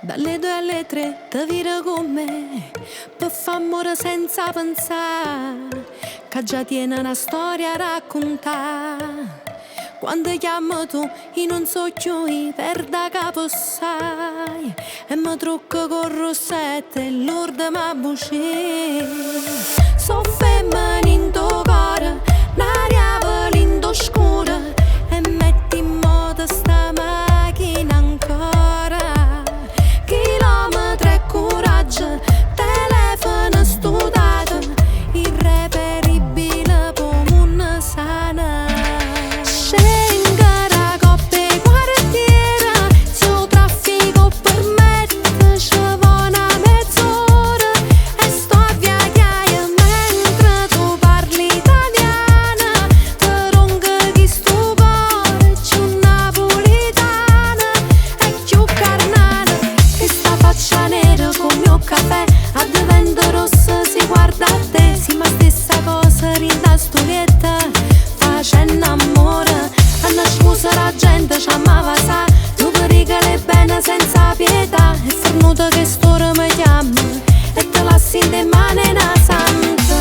Dalle 2 alle 3 ti vira con me per fare amore senza pensare, che già tiene una storia a raccontare. Quando chiamo tu io non so più, io perda capo sai, e mi trucco con rossette e l'urda mi buci. So femmina in tuo cuore, un'aria volindo scura, e metti in moto sta macchina ancora. Chilometri e coraggio, telefono studato, irreperibile come una sana. Scengere coppe e quartiera, se il traffico permette ci va una mezz'ora, e sto a viaggiare mentre tu parli italiana. Ti ronca chi sto cuore, più napolitana e più carnana, che sta faccia nera come mio caffè, a diventa rossa si guarda a te. Sì, ma stessa cosa rinda studietta, facendo amore. Hanno scusa la gente ci amava sa, tu pericoli bene senza pietà, è fornuto che storia mi chiama e te lassi in te mani una santa.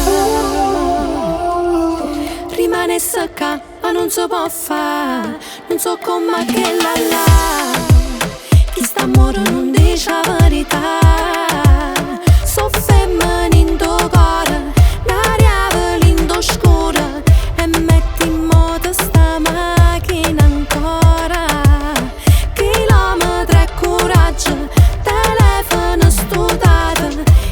Rimane secca ma non si può fare, non so come che la chi sta amore non dice la verità. So femmina in tuo cuore, un'aria volindo scura, e metti in moto sta macchina ancora. Chilometri e coraggio, telefono studato,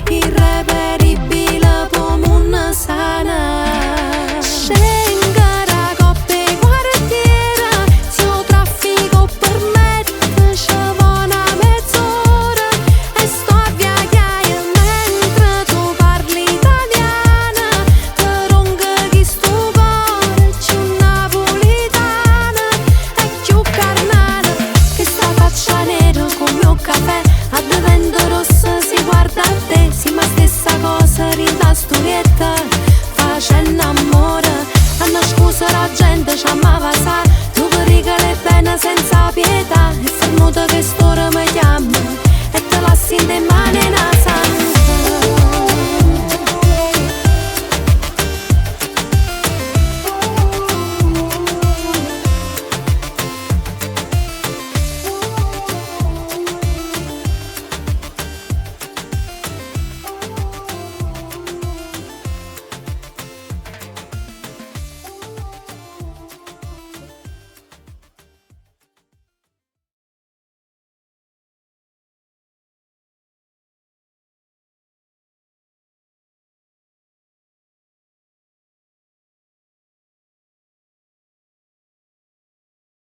irreperibile come una sana. Scengere coppe e quartiera, se il traffico permette ci va una mezz'ora, e sto a viaggiare mentre tu parli italiana. Ti ronca chi sto cuore, più napolitana e più carnana, che sta faccia nera come mio caffè,